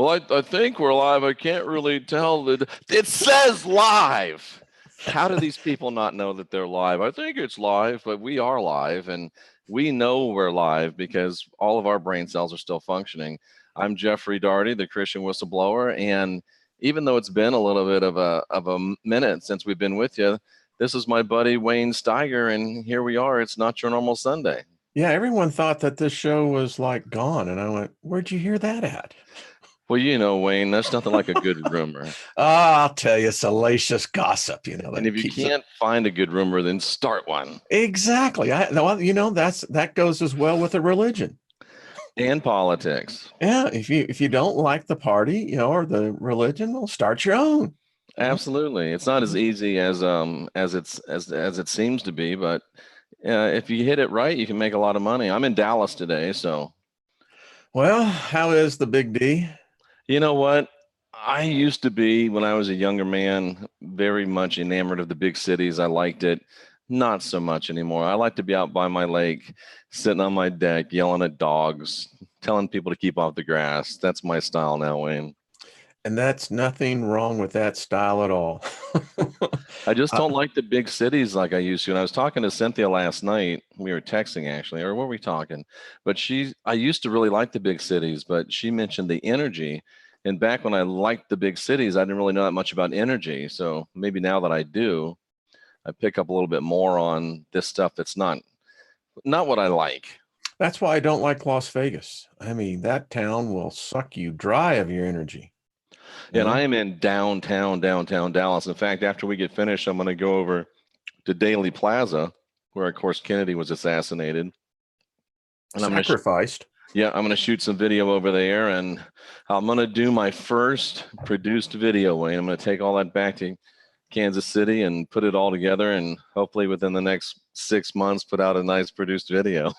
Well, I think we're live. I can't really tell. It says live. How do these people not know that they're live? I think it's live, but we are live, and we know we're live because all of our brain cells are still functioning. I'm Jeffrey Daugherty, the Christian Whistleblower, and even though it's been a little bit of a minute since we've been with you, this is my buddy Wayne Steiger, and here we are. It's not your normal Sunday. Yeah, everyone thought that this show was like gone, and I went, "Where'd you hear that at?" Well, you know, Wayne, that's nothing like a good rumor. I'll tell you, salacious gossip. And if you can't find a good rumor, then start one. Exactly. That goes as well with a religion and politics. Yeah, if you don't like the party, or the religion, well, start your own. Absolutely, it's not as easy as it seems to be, but if you hit it right, you can make a lot of money. I'm in Dallas today, so. Well, how is the Big D? You know what? I used to be, when I was a younger man, very much enamored of the big cities. I liked it. Not so much anymore. I like to be out by my lake, sitting on my deck, yelling at dogs, telling people to keep off the grass. That's my style now, Wayne. And that's nothing wrong with that style at all. I just don't like the big cities like I used to. And I was talking to Cynthia last night. We were texting, actually, or what were we talking? But I used to really like the big cities, but she mentioned the energy. And back when I liked the big cities, I didn't really know that much about energy. So maybe now that I do, I pick up a little bit more on this stuff that's not what I like. That's why I don't like Las Vegas. I mean, that town will suck you dry of your energy. And I am in downtown Dallas. In fact, after we get finished, I'm going to go over to Daly Plaza, where, of course, Kennedy was assassinated. And sacrificed. I'm going to shoot some video over there, and I'm going to do my first produced video, Wayne. I'm going to take all that back to Kansas City and put it all together, and hopefully within the next 6 months, put out a nice produced video.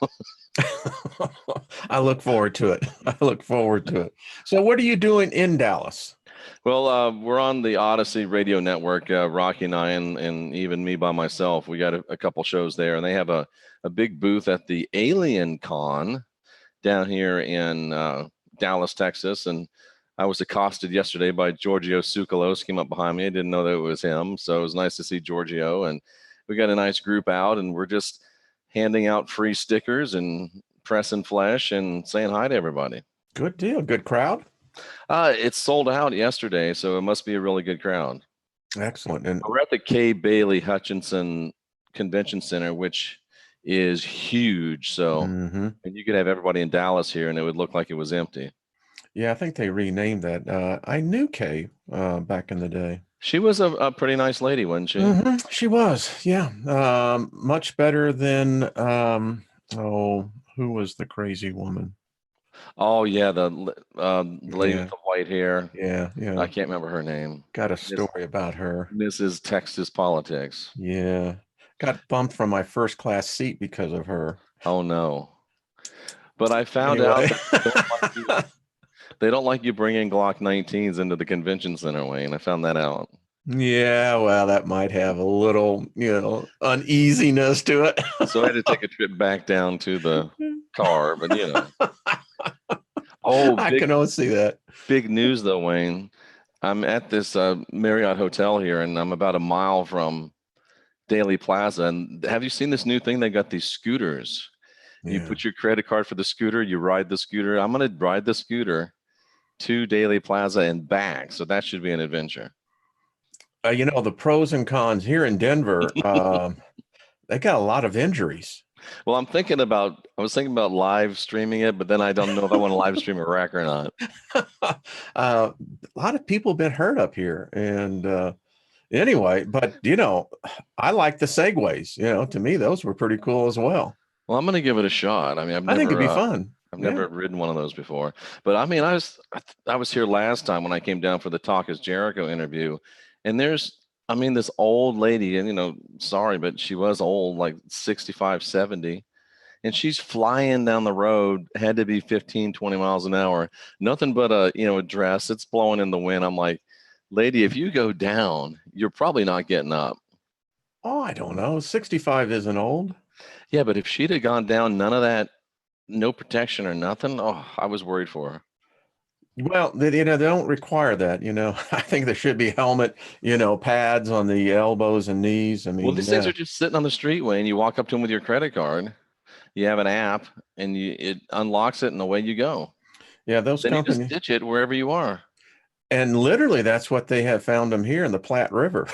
I look forward to it. So what are you doing in Dallas? Well, we're on the Odyssey radio network, Rocky and I, and even me by myself. We got a couple shows there, and they have a big booth at the Alien Con down here in Dallas, Texas. And I was accosted yesterday by Giorgio Tsoukalos, came up behind me. I didn't know that it was him. So it was nice to see Giorgio. And we got a nice group out, and we're just handing out free stickers and pressing flesh and saying hi to everybody. Good deal. Good crowd. It's sold out yesterday, so it must be a really good crowd. Excellent. And we're at the Kay Bailey Hutchinson Convention Center, which is huge. So and you could have everybody in Dallas here, and it would look like it was empty. Yeah, I think they renamed that. I knew Kay back in the day. She was a pretty nice lady, wasn't she? She was, yeah. Much better than who was the crazy woman? Oh yeah, the lady with the white hair. Yeah. I can't remember her name. Got a story about her. Mrs. Texas Politics. Yeah. Got bumped from my first class seat because of her. Oh no. But I found out that they don't like you bringing Glock 19s into the convention center, Wayne. I found that out. Yeah, well, that might have a little, uneasiness to it. So I had to take a trip back down to the car, but I can always see that. Big news though, Wayne. I'm at this Marriott hotel here, and I'm about a mile from Daly Plaza. And have you seen this new thing? They got these scooters. Yeah. You put your credit card for the scooter, you ride the scooter. I'm going to ride the scooter to Daly Plaza and back. So that should be an adventure. The pros and cons here in Denver, they got a lot of injuries. Well, I was thinking about live streaming it, but then I don't know if I want to live stream a wreck or not. A lot of people have been hurt up here. And anyway, but, I like the segways. To me, those were pretty cool as well. Well, I'm going to give it a shot. I mean, I think it'd be fun. I've never ridden one of those before. But I mean, I was here last time when I came down for the Talk is Jericho interview. And there's this old lady, and sorry, but she was old, like 65, 70. And she's flying down the road, had to be 15, 20 miles an hour. Nothing but a dress. It's blowing in the wind. I'm like, lady, if you go down, you're probably not getting up. Oh, I don't know. 65 isn't old. Yeah, but if she'd have gone down, none of that, no protection or nothing. Oh, I was worried for her. Well, they don't require that. I think there should be helmet, pads on the elbows and knees. I Well, mean, these things yeah, are just sitting on the streetway, and you walk up to them with your credit card. You have an app, and it unlocks it, and away you go. yeah, those Then you just companies, ditch it wherever you are. and literally that's what they have found them here in the Platte River.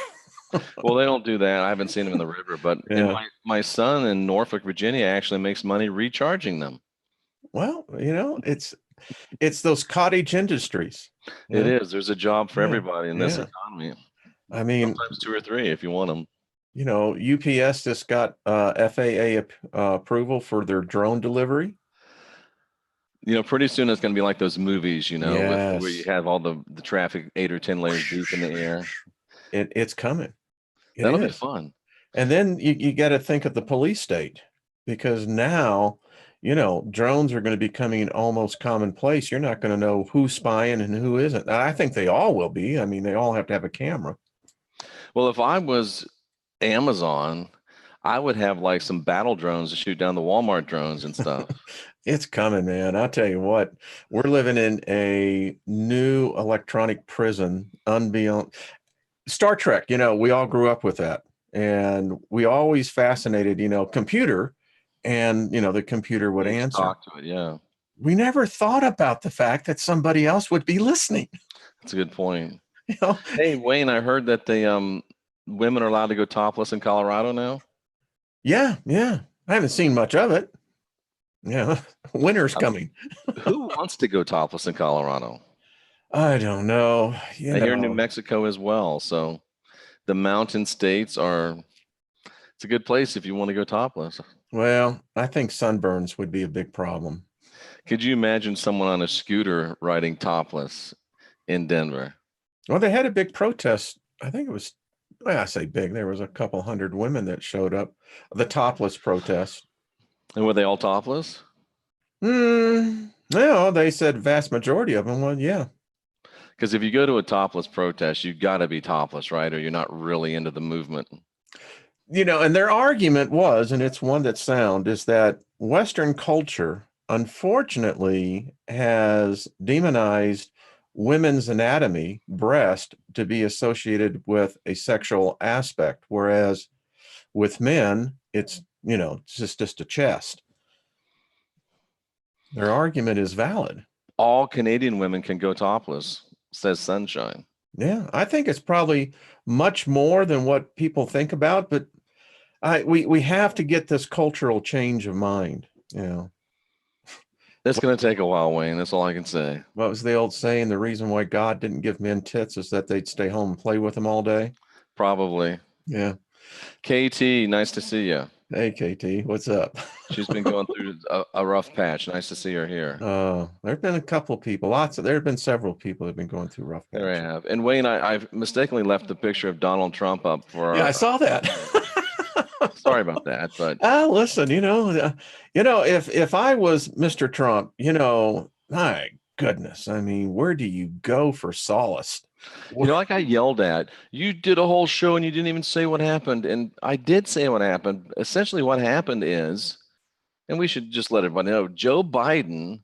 Well, they don't do that. I haven't seen them in the river, but and Yeah. my son in Norfolk, Virginia, actually makes money recharging them. Well, it's those cottage industries. It Yeah. is. There's a job for Yeah. everybody in this Yeah. economy. I mean, Sometimes two or three if you want them. UPS just got FAA approval for their drone delivery. Pretty soon it's going to be like those movies, with where you Yes. have all the traffic 8 or 10 layers deep in the air. It's coming. It That'll be is. fun. And then you got to think of the police state, because now, drones are going to be becoming almost commonplace. You're not going to know who's spying and who isn't. And I think they all will be. I mean, they all have to have a camera. Well, if I was Amazon, I would have like some battle drones to shoot down the Walmart drones and stuff. It's coming, man. I'll tell you what, we're living in a new electronic prison, unbeyond Star Trek. We all grew up with that. And we always fascinated, computer, and, the computer would You just answer. talk to it, yeah. We never thought about the fact that somebody else would be listening. That's a good point. You know? Hey, Wayne, I heard that the women are allowed to go topless in Colorado now. Yeah, yeah. I haven't seen much of it. Yeah, winter's coming. Who wants to go topless in Colorado? I don't know. I hear New Mexico as well. So the mountain states it's a good place if you want to go topless. Well, I think sunburns would be a big problem. Could you imagine someone on a scooter riding topless in Denver? Well, they had a big protest. I think it was, well, I say big. There was a couple hundred women that showed up, the topless protest. And were they all topless? No, they said vast majority of them. Well, yeah. Because if you go to a topless protest, you got to be topless, right? Or you're not really into the movement. And their argument was, and it's one that's sound, is that Western culture, unfortunately, has demonized women's anatomy, breast, to be associated with a sexual aspect, whereas with men, it's just a chest. Their argument is valid. All Canadian women can go topless, says Sunshine. Yeah, I think it's probably much more than what people think about, but we have to get this cultural change of mind. It's going to take a while, Wayne. That's all I can say. What was the old saying? The reason why God didn't give men tits is that they'd stay home and play with them all day. Probably. Yeah. KT, nice to see you. Hey, KT, what's up? She's been going through a rough patch. Nice to see her here. There have been a couple people, there have been several people that have been going through rough patches. There I have. And Wayne, I've mistakenly left the picture of Donald Trump up for. Yeah, I saw that. Sorry about that, but listen, if I was Mr. Trump, my goodness, I mean, where do you go for solace? I got yelled at. You did a whole show and you didn't even say what happened. And I did say what happened. Essentially, what happened is, and we should just let everybody know, Joe Biden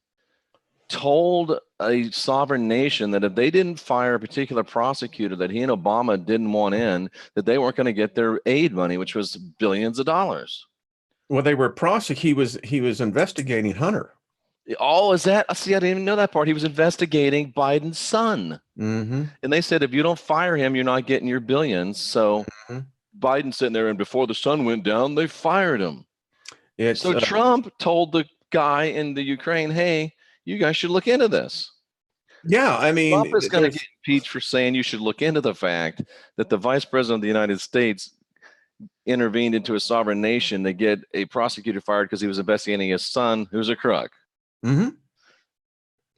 told a sovereign nation that if they didn't fire a particular prosecutor that he and Obama didn't want in, that they weren't going to get their aid money, which was billions of dollars. Well, they were he was investigating Hunter. Oh, is that? See, I didn't even know that part. He was investigating Biden's son. Mm-hmm. And they said, if you don't fire him, you're not getting your billions. So Biden's sitting there, and before the sun went down, they fired him. So Trump told the guy in the Ukraine, hey, you guys should look into this. Yeah, I mean, Trump is going to get impeached for saying you should look into the fact that the vice president of the United States intervened into a sovereign nation to get a prosecutor fired because he was investigating his son, who's a crook. Mm-hmm.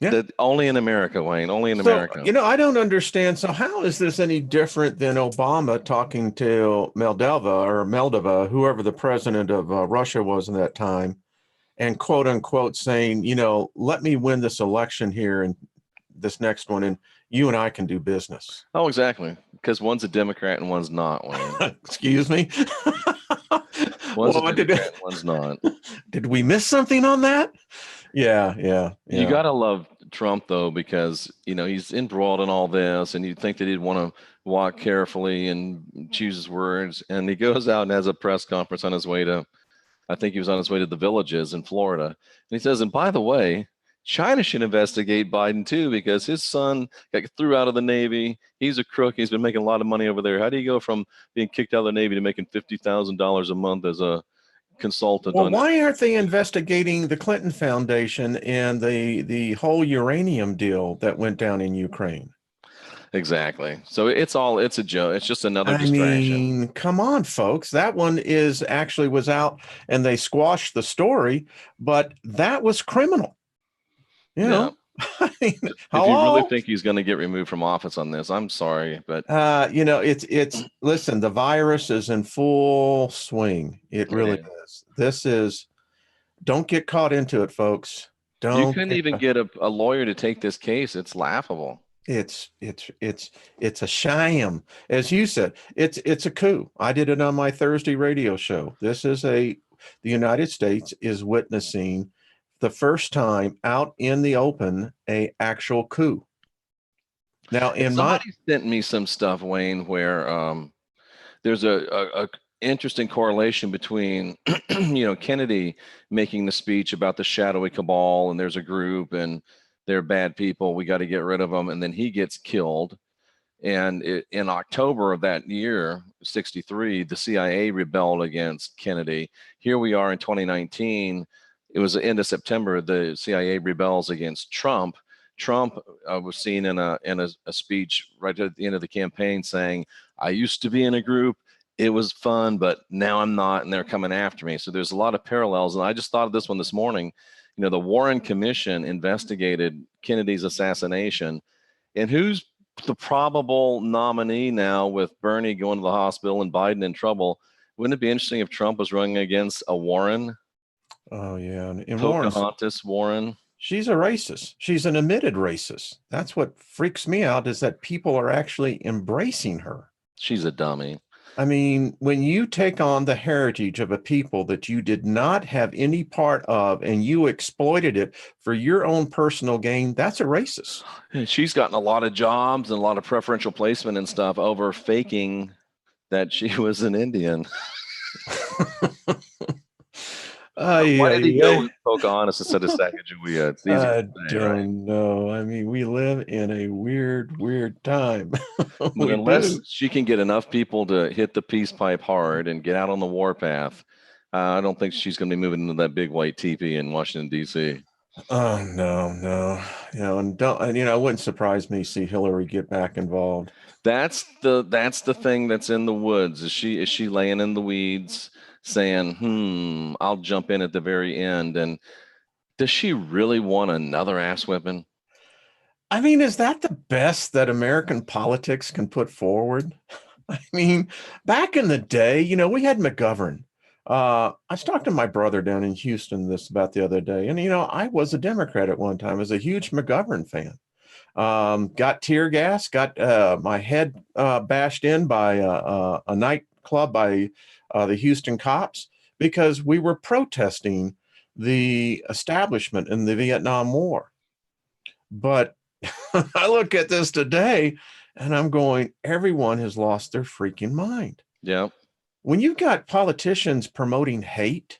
Yeah. That only in America, Wayne, only in America. I don't understand. So how is this any different than Obama talking to Moldova, whoever the president of Russia was in that time, and quote unquote saying, let me win this election here and this next one, and you and I can do business. Oh, exactly. Because one's a Democrat and one's not, Wayne. Excuse me? One's a Democrat, one's not. Did we miss something on that? Yeah. You got to love Trump though, because he's embroiled in all this, and you'd think that he'd want to walk carefully and choose his words. And he goes out and has a press conference on his way to, I think he was on his way to the Villages in Florida, and he says, and by the way, China should investigate Biden too, because his son got threw out of the Navy. He's a crook. He's been making a lot of money over there. How do you go from being kicked out of the Navy to making $50,000 a month as a consultant? Well, why aren't they investigating the Clinton Foundation and the whole uranium deal that went down in Ukraine? Exactly. So it's a joke. It's just another I distraction. mean, come on, folks. That one was out and they squashed the story, but that was criminal. You know, I mean, if you really think he's going to get removed from office on this, I'm sorry, but listen, the virus is in full swing. It really is. Don't get caught into it, folks. You couldn't even get a lawyer to take this case. It's laughable. It's a sham. As you said, it's a coup. I did it on my Thursday radio show. The United States is witnessing the first time out in the open a actual coup. Now, somebody sent me some stuff, Wayne, where there's a interesting correlation between Kennedy making the speech about the shadowy cabal, and there's a group and they're bad people, we got to get rid of them, and then he gets killed. And in October of that year, 63, the CIA rebelled against Kennedy. Here we are in 2019. It was the end of September. The CIA rebels against Trump. Trump was seen in a speech right at the end of the campaign saying, "I used to be in a group. It was fun, but now I'm not, and they're coming after me." So there's a lot of parallels. And I just thought of this one this morning. The Warren Commission investigated Kennedy's assassination, and who's the probable nominee now with Bernie going to the hospital and Biden in trouble? Wouldn't it be interesting if Trump was running against a Warren? Oh, yeah. And Pocahontas Warren. She's a racist. She's an admitted racist. That's what freaks me out, is that people are actually embracing her. She's a dummy. I mean, when you take on the heritage of a people that you did not have any part of and you exploited it for your own personal gain, that's a racist. She's gotten a lot of jobs and a lot of preferential placement and stuff over faking that she was an Indian. Why did he go with Pocahontas instead of Sacagawea? I don't know. I mean, we live in a weird time. Unless she can get enough people to hit the peace pipe hard and get out on the warpath, I don't think she's going to be moving into that big white teepee in Washington, D.C. Oh, no. And it wouldn't surprise me to see Hillary get back involved. That's the thing that's in the woods. Is she laying in the weeds saying, I'll jump in at the very end? And does she really want another ass whipping? I mean, is that the best that American politics can put forward? I mean, back in the day, we had McGovern. I was talking to my brother down in Houston about the other day, and I was a Democrat at one time. I was a huge McGovern fan. Got tear gas, got my head bashed in by a nightclub by the Houston cops because we were protesting the establishment in the Vietnam War. But I look at this today and I'm going, everyone has lost their freaking mind. Yeah. When you've got politicians promoting hate,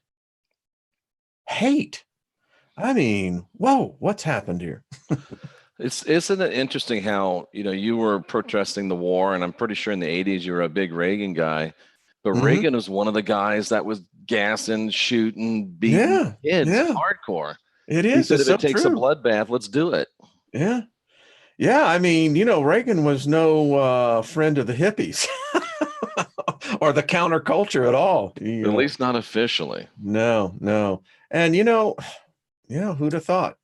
I mean, whoa, what's happened here? Isn't it interesting how, you were protesting the war, and I'm pretty sure in the 80s you were a big Reagan guy, but Reagan was one of the guys that was gassing, shooting, beating kids hardcore. It is. He said, if it takes a bloodbath, let's do it. Yeah. Yeah. I mean, Reagan was no friend of the hippies or the counterculture at all. At least not officially. No. And, who'd have thought,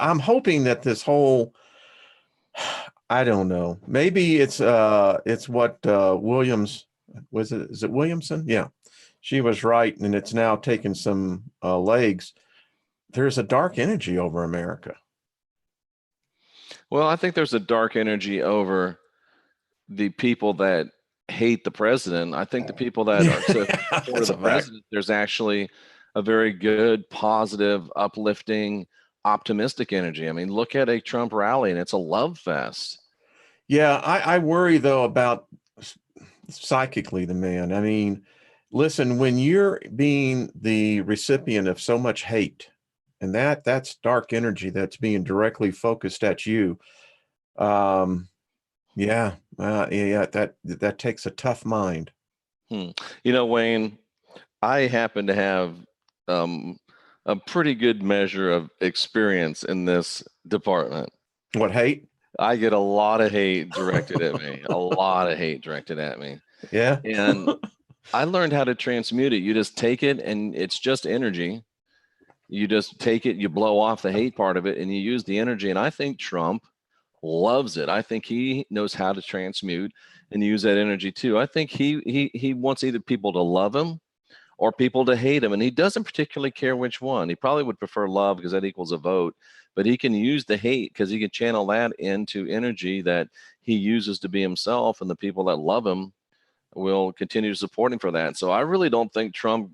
I'm hoping that this whole, I don't know, maybe it's what Williams, is it Williamson? Yeah, she was right. And it's now taken some legs. There's a dark energy over America. Well, I think there's a dark energy over the people that hate the president. I think the people that are supportive of the president, there's actually a very good, positive, uplifting, optimistic energy. I mean, look at a Trump rally and it's a love fest. Yeah, I worry though about psychically the man. I mean, listen, when you're being the recipient of so much hate, and that's dark energy that's being directly focused at you. Yeah, that takes a tough mind. You know, Wayne, I happen to have um, a pretty good measure of experience in this department. What, hate? I get a lot of hate directed at me, a lot of hate directed at me. Yeah. And I learned how to transmute it. You just take it and it's just energy. You just take it, you blow off the hate part of it, and you use the energy. And I think Trump loves it. I think he knows how to transmute and use that energy too. I think he wants either people to love him or people to hate him, and he doesn't particularly care which one. He probably would prefer love because that equals a vote, but he can use the hate because he can channel that into energy that he uses to be himself, and the people that love him will continue to support him for that. So I really don't think Trump,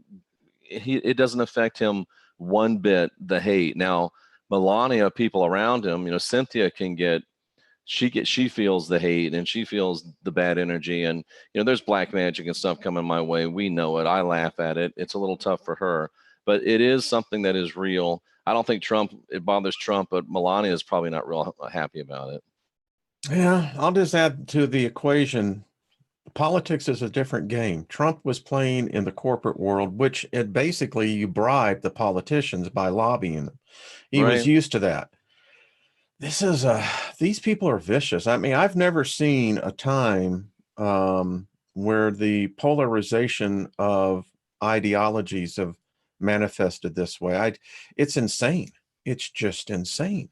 it doesn't affect him one bit, the hate. Now, Melania, people around him, Cynthia can get, she feels the hate and she feels the bad energy, and there's black magic and stuff coming my way. We know it. I laugh at it. It's a little tough for her, but it is something that is real. I don't think it bothers Trump, but Melania is probably not real happy about it. Yeah, I'll just add to the equation. Politics is a different game. Trump was playing in the corporate world, which it basically you bribe the politicians by lobbying them. He was Right. used to that. These people are vicious. I mean, I've never seen a time where the polarization of ideologies have manifested this way. It's insane. It's just insane.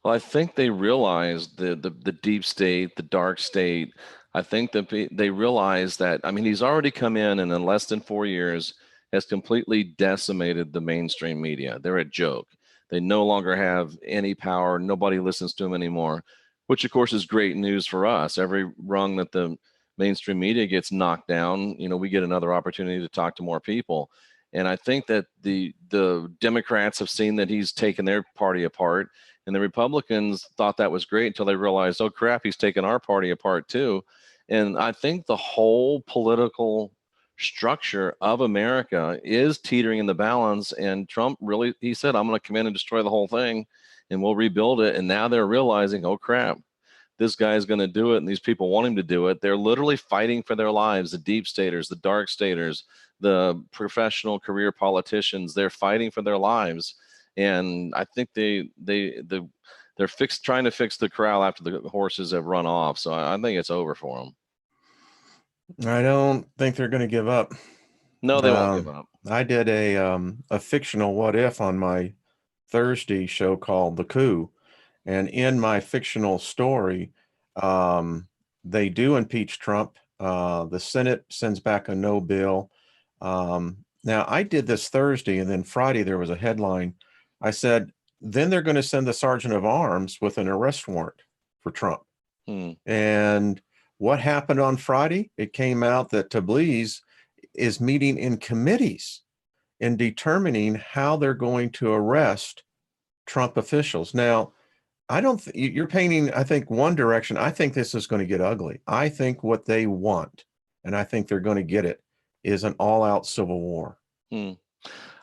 Well, I think they realized the deep state, the dark state. I think that they realize that, I mean, he's already come in and in less than 4 years has completely decimated the mainstream media. They're a joke. They no longer have any power. Nobody listens to them anymore, which of course is great news for us. Every rung that the mainstream media gets knocked down, we get another opportunity to talk to more people. And I think that the Democrats have seen that he's taken their party apart, and the Republicans thought that was great until they realized, oh crap, he's taken our party apart too. And I think the whole political structure of America is teetering in the balance. And Trump really, he said, I'm going to come in and destroy the whole thing and we'll rebuild it. And now they're realizing, oh crap, this guy's going to do it. And these people want him to do it. They're literally fighting for their lives. The deep staters, the dark staters, the professional career politicians, they're fighting for their lives. And I think they're trying to fix the corral after the horses have run off. So I think it's over for them. I don't think they're going to give up. No, they won't give up. I did a fictional what if on my Thursday show called The Coup, and in my fictional story, they do impeach Trump. The Senate sends back a no bill. Now I did this Thursday, and then Friday there was a headline. I said, then they're going to send the sergeant of arms with an arrest warrant for Trump. And what happened on Friday? It came out that Tablis is meeting in committees in determining how they're going to arrest Trump officials. Now, you're painting, I think, one direction. I think this is going to get ugly. I think what they want, and I think they're going to get it, is an all-out civil war.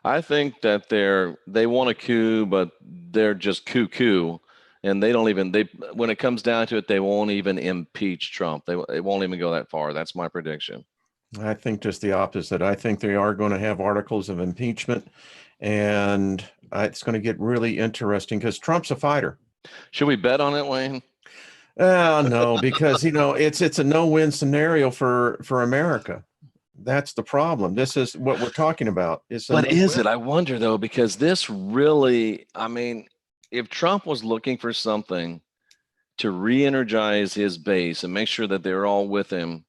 I think that they want a coup, but they're just coup. And when it comes down to it, they won't even impeach Trump. It won't even go that far. That's my prediction. I think just the opposite. I think they are going to have articles of impeachment, and it's going to get really interesting because Trump's a fighter. Should we bet on it, Wayne? No, because it's a no-win scenario for America. That's the problem. This is what we're talking about. But is it? I wonder though, because this really, I mean, if Trump was looking for something to re-energize his base and make sure that they're all with him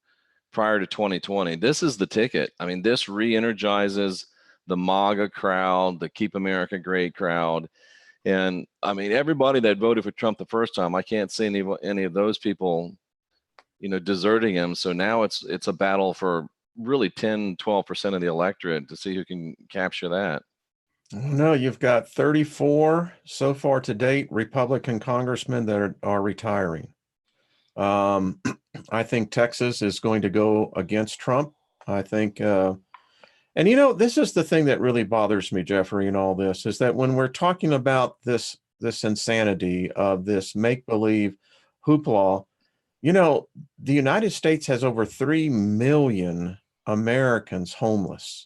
prior to 2020, this is the ticket. I mean, this re-energizes the MAGA crowd, the Keep America Great crowd. And I mean, everybody that voted for Trump the first time, I can't see any of those people, deserting him. So now it's a battle for really 10, 12% of the electorate to see who can capture that. No, you've got 34 so far to date Republican congressmen that are retiring. Um, I think Texas is going to go against Trump. I think, and this is the thing that really bothers me, Jeffrey, in all this is that when we're talking about this insanity of this make-believe hoopla, the United States has over 3 million Americans homeless.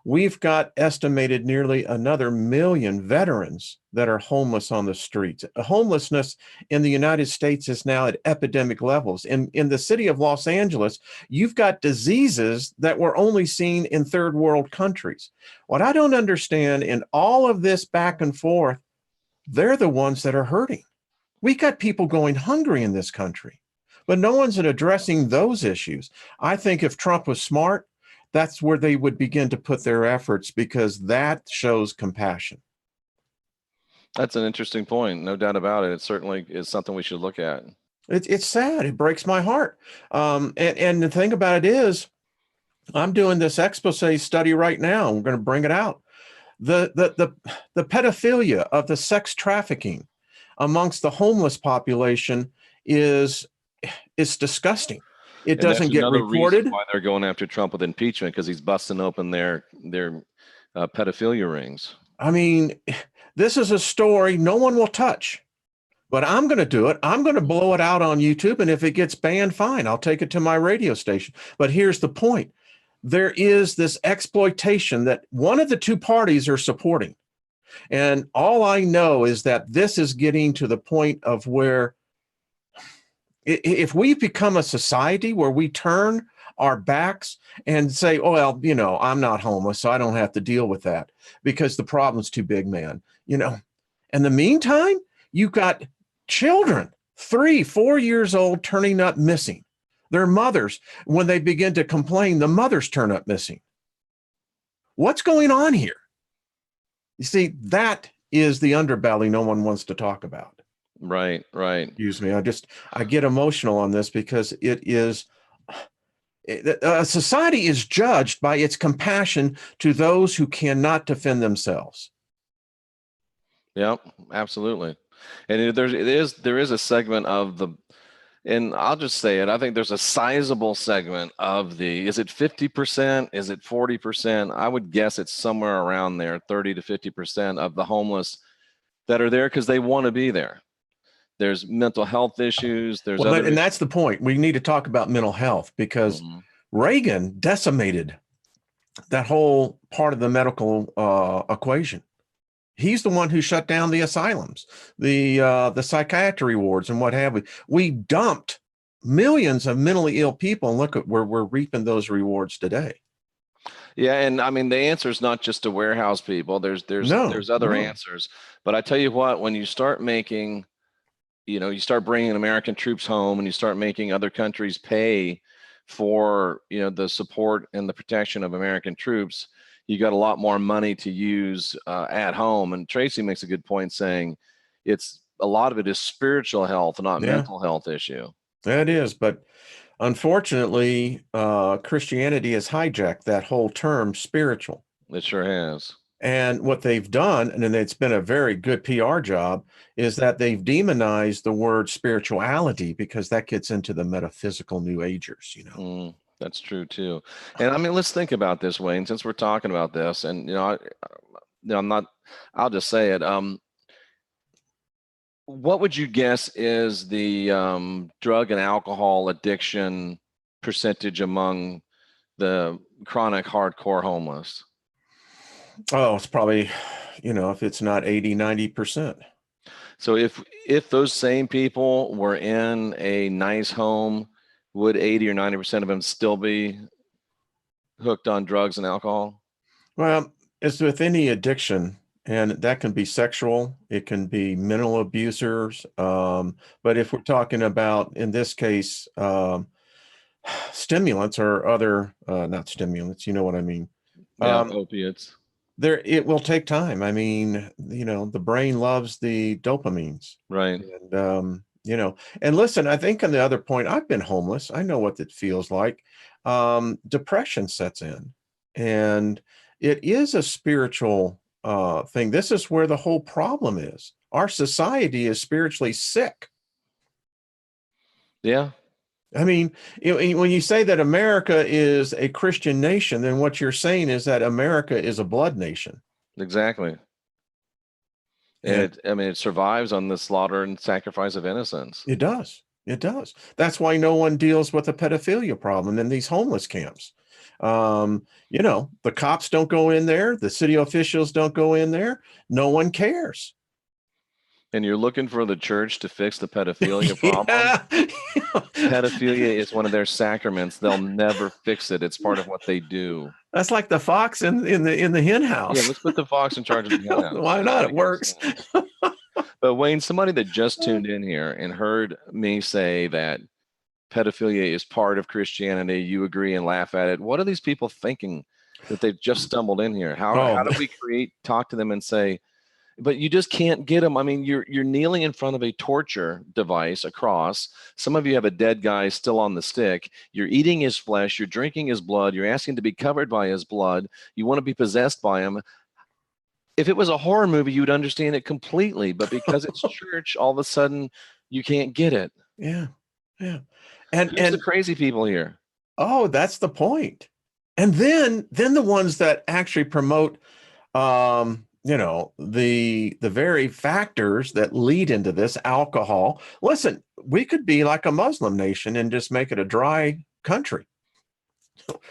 We've got estimated nearly another million veterans that are homeless on the streets. Homelessness in the United States is now at epidemic levels. In the city of Los Angeles, you've got diseases that were only seen in third world countries. What I don't understand in all of this back and forth, they're the ones that are hurting. We got people going hungry in this country, but no one's addressing those issues. I think if Trump was smart, that's where they would begin to put their efforts because that shows compassion. That's an interesting point. No doubt about it. It certainly is something we should look at. It's sad. It breaks my heart. And the thing about it is, I'm doing this expose study right now. We're going to bring it out. The pedophilia of the sex trafficking amongst the homeless population is disgusting. It doesn't get reported. Reason why they're going after Trump with impeachment, because he's busting open their pedophilia rings. I mean, this is a story no one will touch, but I'm going to do it. I'm going to blow it out on YouTube. And if it gets banned, fine, I'll take it to my radio station. But here's the point. There is this exploitation that one of the two parties are supporting. And all I know is that this is getting to the point of where if we become a society where we turn our backs and say, oh, well, I'm not homeless, so I don't have to deal with that because the problem's too big, man. In the meantime, you've got children, 3, 4 years old, turning up missing. Their mothers, when they begin to complain, the mothers turn up missing. What's going on here? You see, that is the underbelly no one wants to talk about. Right. Excuse me. I get emotional on this because a society is judged by its compassion to those who cannot defend themselves. Yeah, absolutely. And there is a segment of and I'll just say it, I think there's a sizable segment of is it 50%? Is it 40%? I would guess it's somewhere around there, 30 to 50% of the homeless that are there because they want to be there. There's mental health issues. And that's the point. We need to talk about mental health because Reagan decimated that whole part of the medical equation. He's the one who shut down the asylums, the psychiatry wards and what have we. We dumped millions of mentally ill people, and look at where we're reaping those rewards today. Yeah, and I mean the answer is not just to warehouse people. There's other answers. But I tell you what, when you start making you start bringing American troops home and you start making other countries pay for, the support and the protection of American troops, you got a lot more money to use at home. And Tracy makes a good point saying a lot of it is spiritual health, not mental health issue. That is, but unfortunately, Christianity has hijacked that whole term spiritual. It sure has. And what they've done, and it's been a very good PR job, is that they've demonized the word spirituality because that gets into the metaphysical New Agers, That's true too. And I mean, let's think about this, Wayne, since we're talking about this, and I'll just say it. What would you guess is the drug and alcohol addiction percentage among the chronic hardcore homeless? Oh, it's probably, if it's not 80, 90%. So if those same people were in a nice home, would 80 or 90% of them still be hooked on drugs and alcohol? Well, it's with any addiction, and that can be sexual, it can be mental abusers. But if we're talking about, in this case, stimulants or other, not stimulants, you know what I mean? Opiates. It will take time. I mean, the brain loves the dopamines. Right. And, and listen, I think on the other point, I've been homeless. I know what it feels like. Depression sets in, and it is a spiritual thing. This is where the whole problem is. Our society is spiritually sick. Yeah. I mean, when you say that America is a Christian nation, then what you're saying is that America is a blood nation. Exactly. And it survives on the slaughter and sacrifice of innocents. It does. It does. That's why no one deals with the pedophilia problem in these homeless camps. The cops don't go in there. The city officials don't go in there. No one cares. And you're looking for the church to fix the pedophilia problem? Yeah. Pedophilia is one of their sacraments. They'll never fix it. It's part of what they do. That's like the fox in the hen house. Yeah, let's put the fox in charge of the hen house. Why not? It works. But Wayne, somebody that just tuned in here and heard me say that pedophilia is part of Christianity, you agree and laugh at it. What are these people thinking that they've just stumbled in here? How do we talk to them and say, but you just can't get them? I mean, you're kneeling in front of a torture device, a cross. Some of you have a dead guy still on the stick. You're eating his flesh. You're drinking his blood. You're asking to be covered by his blood. You want to be possessed by him. If it was a horror movie, you would understand it completely. But because it's church, all of a sudden you can't get it. Yeah. And the crazy people here. Oh, that's the point. And then the ones that actually promote, the very factors that lead into this, alcohol. Listen, we could be like a Muslim nation and just make it a dry country.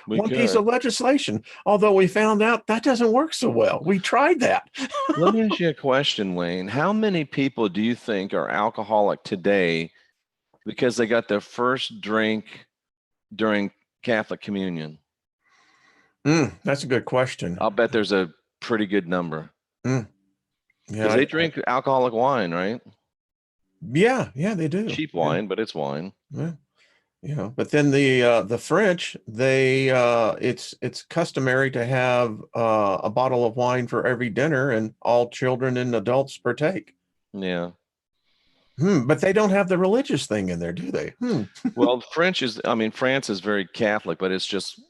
One piece of legislation, although we found out that doesn't work so well. We tried that. Let me ask you a question, Wayne. How many people do you think are alcoholic today because they got their first drink during Catholic communion? That's a good question. I'll bet there's a pretty good number. Yeah, because they drink alcoholic wine, right? Yeah, they do. Cheap wine, but it's wine. Yeah. But then the French, it's customary to have a bottle of wine for every dinner, and all children and adults partake. Yeah. But they don't have the religious thing in there, do they? Well, France is very Catholic, but it's just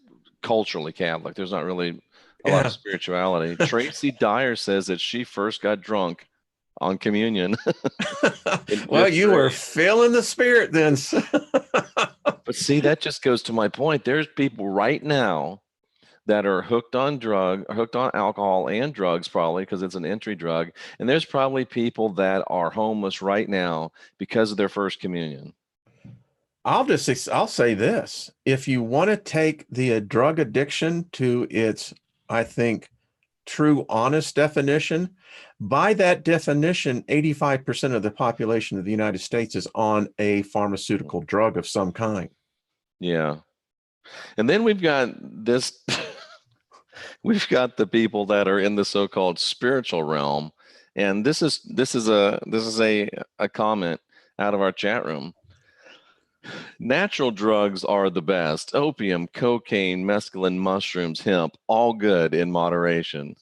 culturally Catholic. There's not really a lot of spirituality. Tracy Dyer says that she first got drunk on communion. Well, you were feeling the spirit then. But see, that just goes to my point. There's people right now that are hooked on alcohol and drugs, probably because it's an entry drug. And there's probably people that are homeless right now because of their first communion. I'll say this. If you want to take the drug addiction to its, I think, true, honest definition, by that definition, 85% of the population of the United States is on a pharmaceutical drug of some kind. Yeah. And then we've got this, we've got the people that are in the so-called spiritual realm. And this is a comment out of our chat room. Natural drugs are the best. Opium, cocaine, mescaline, mushrooms, hemp, all good in moderation.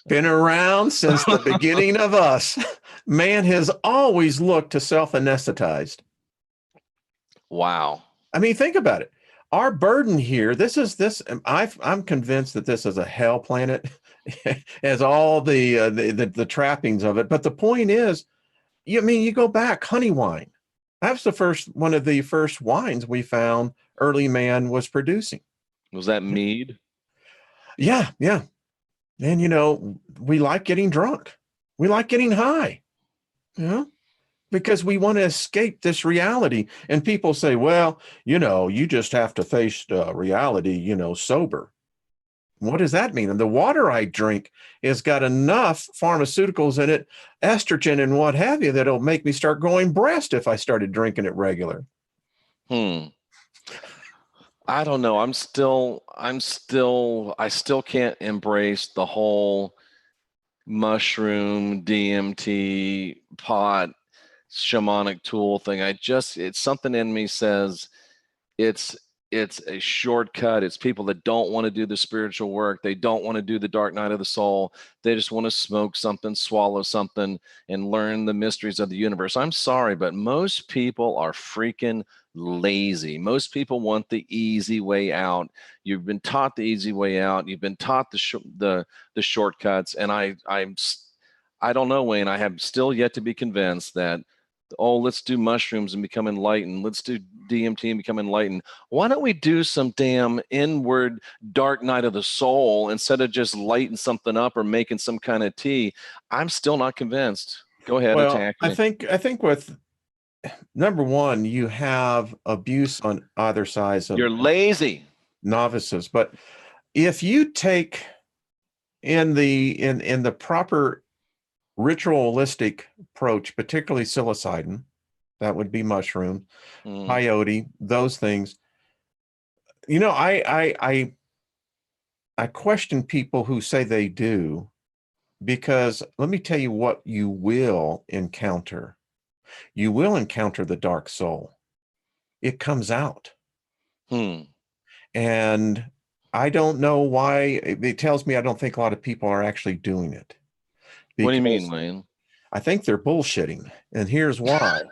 Been around since the beginning of us. Man has always looked to self-anesthetized. Wow. I mean, think about it. Our burden here, I'm convinced that this is a hell planet, as all the trappings of it. But the point is, you go back, honey wine. That's one of the first wines we found early man was producing. Was that mead? Yeah. And, we like getting drunk. We like getting high, because we want to escape this reality. And people say, well, you just have to face reality, sober. What does that mean? And the water I drink has got enough pharmaceuticals in it, estrogen and what have you, that'll make me start growing breast if I started drinking it regular. I don't know. I still can't embrace the whole mushroom, DMT, pot, shamanic tool thing. It's something in me says it's it's a shortcut. It's people that don't want to do the spiritual work. They don't want to do the dark night of the soul. They just want to smoke something, swallow something, and learn the mysteries of the universe. I'm sorry, but most people are freaking lazy. Most people want the easy way out. You've been taught the easy way out. You've been taught the shortcuts. And I don't know, Wayne. I have still yet to be convinced that, oh, let's do mushrooms and become enlightened. Let's do DMT and become enlightened. Why don't we do some damn inward dark night of the soul instead of just lighting something up or making some kind of tea? I'm still not convinced. Go ahead, Well, attack me. I think with number one, you have abuse on either sides of You're lazy. novices. But if you take in the proper ritualistic approach, particularly psilocybin, that would be mushroom, peyote, those things. You know, I question people who say they do, because let me tell you what you will encounter. You will encounter the dark soul. It comes out. And I don't know why. It tells me I don't think a lot of people are actually doing it. What do you mean, Wayne? I think they're bullshitting, and here's why.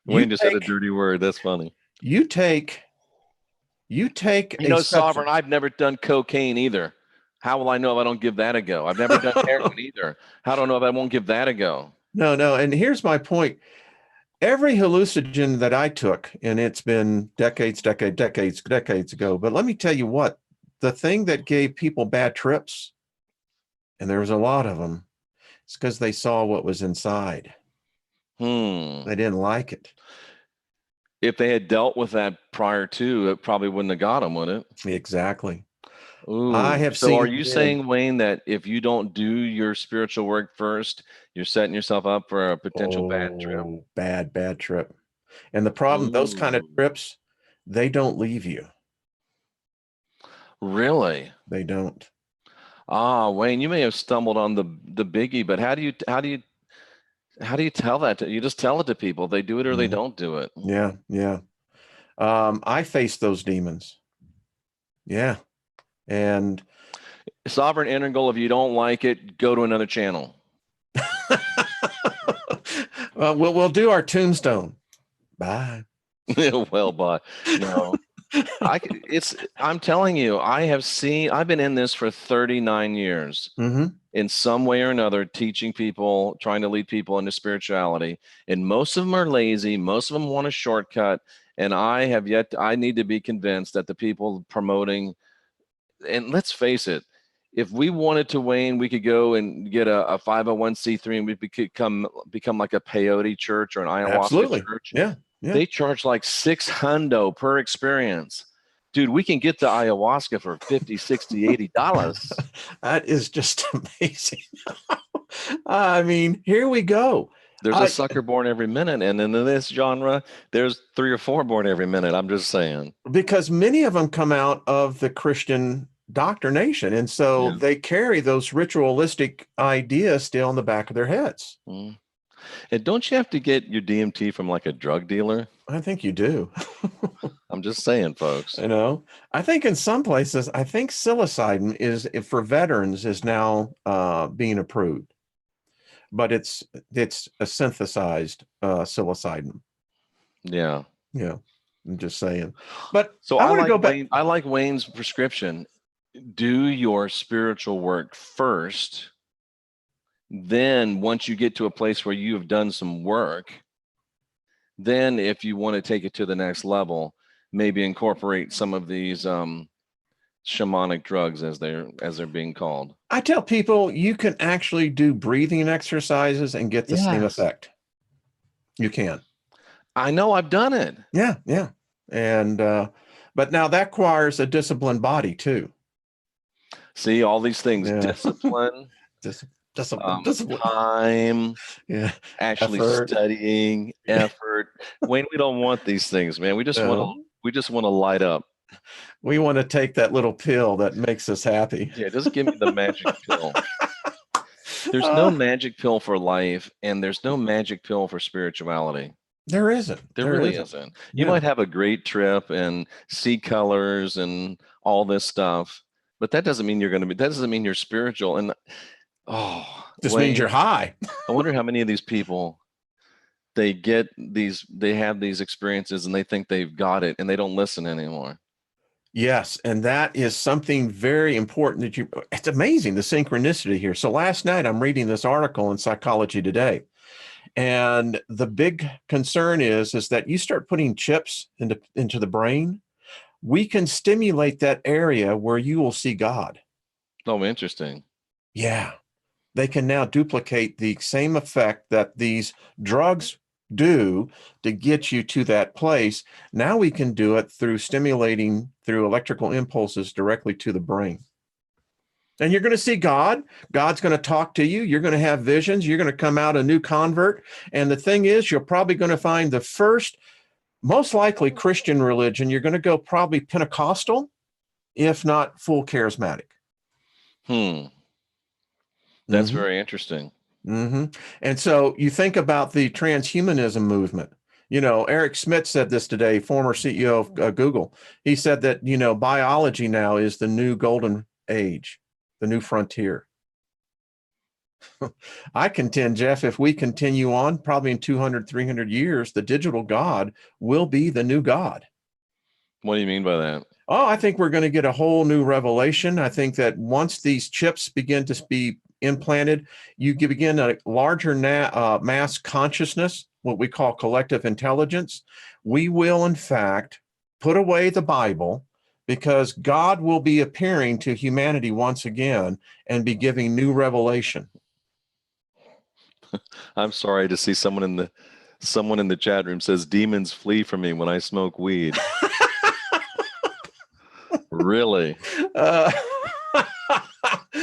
Wayne just said a dirty word. That's funny. You take Sovereign, I've never done cocaine either. How will I know if I don't give that a go? I've never done heroin either. How do I know if I won't give that a go? No. And here's my point. Every hallucinogen that I took, and it's been decades ago, but let me tell you what, the thing that gave people bad trips, and there was a lot of them, it's because they saw what was inside. They didn't like it. If they had dealt with that prior to, it probably wouldn't have got them, would it? Exactly. Ooh. Are you saying, Wayne, that if you don't do your spiritual work first, you're setting yourself up for a potential bad trip? Bad trip. And the problem, those kind of trips, they don't leave you. Really? They don't. Wayne, you may have stumbled on the biggie, but how do you tell that? You just tell it to people. They do it or they don't do it. Yeah. I face those demons. Yeah. And Sovereign Integral, if you don't like it, go to another channel. we'll do our tombstone. Bye. Well, bye. No. I'm telling you, I've been in this for 39 years in some way or another, teaching people, trying to lead people into spirituality. And most of them are lazy. Most of them want a shortcut. And I need to be convinced that the people promoting, and let's face it, if we wanted to, Wayne, we could go and get a 501c3 and we could become like a peyote church or an ayahuasca church. Yeah. They charge like $600 per experience. Dude, we can get the ayahuasca for $50, $60, $80. That is just amazing. I mean, here we go. There's a sucker born every minute. And in this genre, there's 3 or 4 born every minute. I'm just saying. Because many of them come out of the Christian doctrination. And so they carry those ritualistic ideas still in the back of their heads. And don't you have to get your DMT from like a drug dealer? I think you do. I'm just saying, folks. I think in some places, I think psilocybin for veterans is now being approved. But it's a synthesized psilocybin. Yeah. I'm just saying. But so I want to go back. I like Wayne's prescription. Do your spiritual work first. Then once you get to a place where you have done some work, then if you want to take it to the next level, maybe incorporate some of these shamanic drugs as they're being called. I tell people you can actually do breathing exercises and get the same effect. You can. I know, I've done it. Yeah. And but now that requires a disciplined body too. See, all these things, discipline, discipline, time, actually studying, effort. Wayne, we don't want these things, man. We just want to light up. We want to take that little pill that makes us happy. Yeah, just give me the magic pill. There's no magic pill for life, and there's no magic pill for spirituality. There isn't. There There really isn't. isn't. You Yeah. might have a great trip and see colors and all this stuff, but that doesn't mean that doesn't mean you're spiritual. And Just means you're Wayne, high. I wonder how many of these people they have these experiences and they think they've got it and they don't listen anymore. Yes, and that is something very important it's amazing the synchronicity here. So last night I'm reading this article in Psychology Today, and the big concern is that you start putting chips into the brain, we can stimulate that area where you will see God. Oh, interesting. Yeah. They can now duplicate the same effect that these drugs do to get you to that place. Now we can do it through stimulating through electrical impulses directly to the brain. And you're going to see God. God's going to talk to you. You're going to have visions. You're going to come out a new convert. And the thing is, you're probably going to find the first, most likely Christian religion. You're going to go probably Pentecostal, if not full charismatic. That's very interesting. And so you think about the transhumanism movement. You know, Eric Schmidt said this today, former CEO of Google. He said that, you know, biology now is the new golden age, the new frontier. I contend, Jeff, if we continue on, probably in 200, 300 years, the digital God will be the new God. What do you mean by that? Oh, I think we're going to get a whole new revelation. I think that once these chips begin to be implanted, you begin a larger mass consciousness, what we call collective intelligence. We will, in fact, put away the Bible because God will be appearing to humanity once again and be giving new revelation. I'm sorry to see someone in the chat room says demons flee from me when I smoke weed. Really?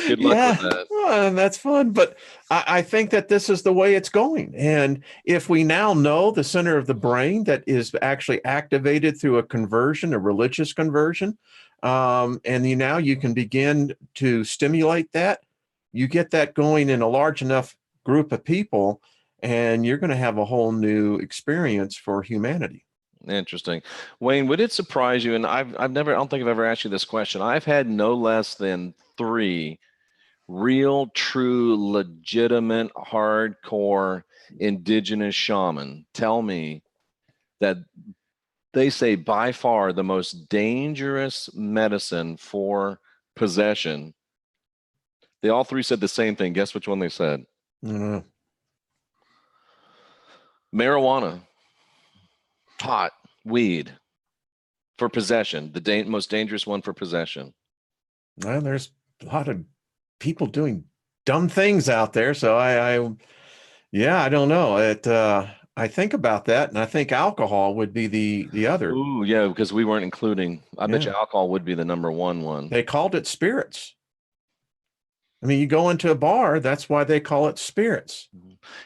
Good luck with that. That's fun. But I think that this is the way it's going. And if we now know the center of the brain that is actually activated through a conversion, a religious conversion, and you can begin to stimulate that, you get that going in a large enough group of people, and you're going to have a whole new experience for humanity. Interesting. Wayne, would it surprise you? And I don't think I've ever asked you this question. I've had no less than 3 real, true, legitimate, hardcore indigenous shaman tell me that they say by far the most dangerous medicine for possession. They all 3 said the same thing. Guess which one they said? Marijuana. Pot, weed for possession, the most dangerous one for possession. Well, there's a lot of people doing dumb things out there. So I don't know. I think about that, and I think alcohol would be the other. Ooh, yeah, because we weren't including. I bet you alcohol would be the number one. They called it spirits. I mean, you go into a bar, that's why they call it spirits.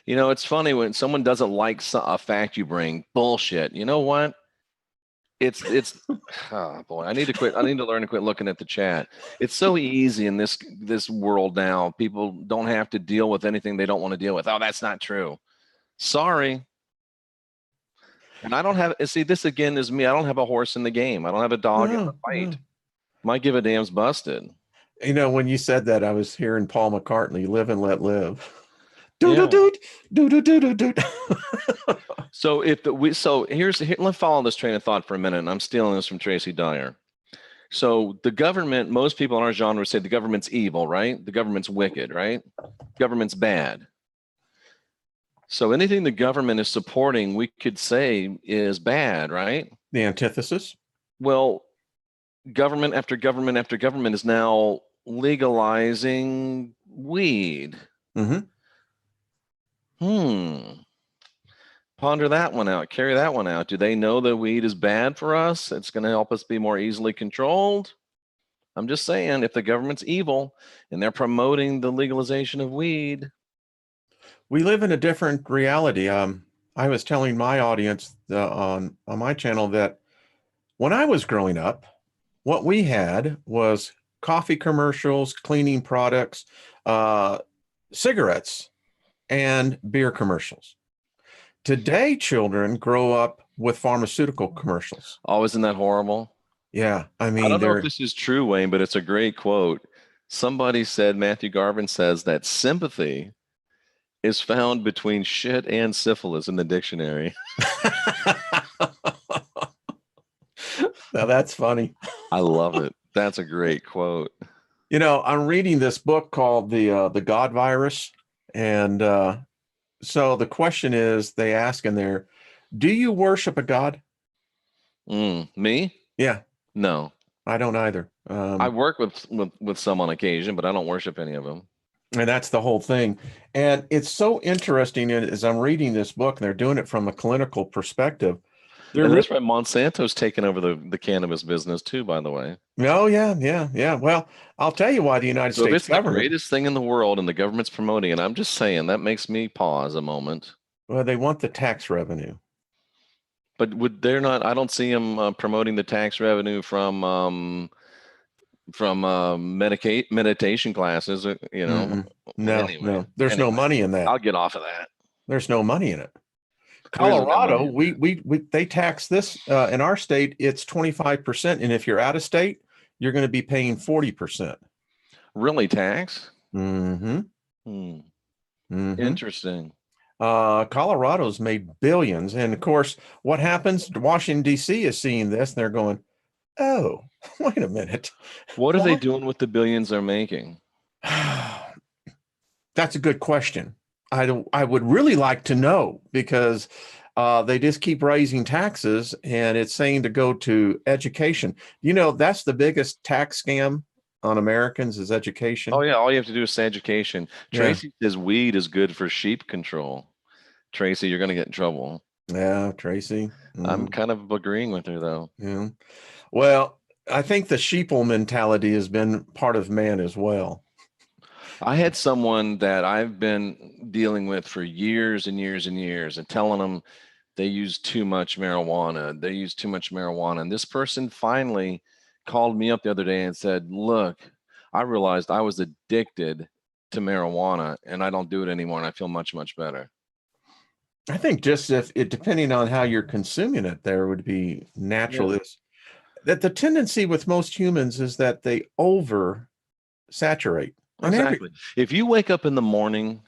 You know, it's funny when someone doesn't like a fact you bring. Bullshit. You know what? It's oh boy, I need to quit. I need to learn to quit looking at the chat. It's so easy in this world now. People don't have to deal with anything they don't want to deal with. Oh, that's not true. Sorry. And I don't have, see, this again is me. I don't have a horse in the game. I don't have a dog in the fight. My give a damn's busted. You know, when you said that, I was hearing Paul McCartney, "Live and Let Live." Do. So let's follow this train of thought for a minute. And I'm stealing this from Tracy Dyer. So the government, most people in our genre say the government's evil, right? The government's wicked, right? Government's bad. So anything the government is supporting, we could say is bad, right? The antithesis. Well, government after government after government is now legalizing weed. Ponder that one out. Carry that one out. Do they know that weed is bad for us? It's going to help us be more easily controlled. I'm just saying, if the government's evil and they're promoting the legalization of weed. We live in a different reality. I was telling my audience on my channel that when I was growing up, what we had was coffee commercials, cleaning products, cigarettes, and beer commercials. Today, children grow up with pharmaceutical commercials. Oh, isn't that horrible? Yeah, I I mean, don't know if this is true, Wayne, but it's a great quote. Somebody said, Matthew Garvin says that sympathy is found between shit and syphilis in the dictionary. now that's funny. I love it. That's a great quote. I'm reading this book called the God Virus, and so the question is, they ask in there, do you worship a god? Me? Yeah, No. I don't either. I work with some on occasion, but I don't worship any of them. And that's the whole thing. And it's so interesting as I'm reading this book, and they're doing it from a clinical perspective. And that's right. Monsanto's taken over the cannabis business too, by the way. Oh, yeah. Well, I'll tell you why the United So if States it's government. the greatest thing in the world and the government's promoting it, I'm just saying that makes me pause a moment. Well, they want the tax revenue. But would they're not? I don't see them promoting the tax revenue from meditation classes. No, Anyway, no. There's no money in that. I'll get off of that. There's no money in it. Colorado, they tax this in our state. It's 25%, and if you're out of state, you're going to be paying 40%. Really, tax? Mm-hmm. Interesting. Colorado's made billions, and of course, what happens? Washington D.C. is seeing this, and they're going, "Oh, wait a minute. What are they doing with the billions they're making?" That's a good question. I would really like to know, because they just keep raising taxes, and it's saying to go to education. That's the biggest tax scam on Americans is education. Oh yeah, all you have to do is say education. Tracy says weed is good for sheep control. Tracy, you're going to get in trouble. Yeah, Tracy. I'm kind of agreeing with her though. Yeah. Well, I think the sheeple mentality has been part of man as well. I had someone that I've been dealing with for years and years and years, and telling them they use too much marijuana. They use too much marijuana. And this person finally called me up the other day and said, "Look, I realized I was addicted to marijuana, and I don't do it anymore, and I feel much, much better." I think just if it, depending on how you're consuming it, there would be natural. Yeah. That the tendency with most humans is that they over saturate. Exactly. If you wake up in the morning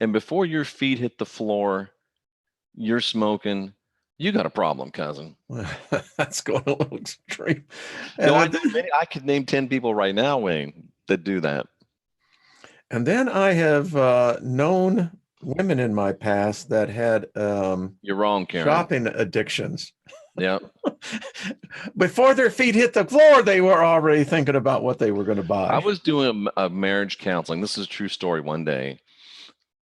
and before your feet hit the floor, you're smoking, you got a problem, cousin. That's going a little extreme. No, I could name 10 people right now, Wayne, that do that. And then I have known women in my past that had you're wrong, Karen. Shopping addictions. Yeah. Before their feet hit the floor, they were already thinking about what they were going to buy. I was doing a marriage counseling. This is a true story. One day,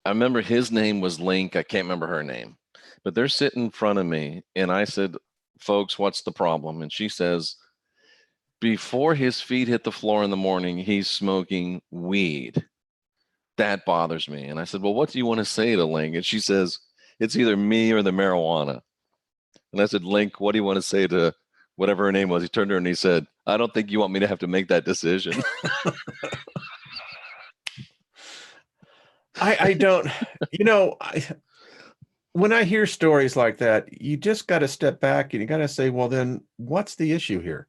I remember his name was Link. I can't remember her name, but they're sitting in front of me, and I said, "Folks, what's the problem?" And she says, "Before his feet hit the floor in the morning, he's smoking weed. That bothers me." And I said, "Well, what do you want to say to Link?" And she says, "It's either me or the marijuana." And I said, "Link, what do you want to say to whatever her name was?" He turned to her and he said, "I don't think you want me to have to make that decision." I don't, when I hear stories like that, you just got to step back and you got to say, well, then what's the issue here?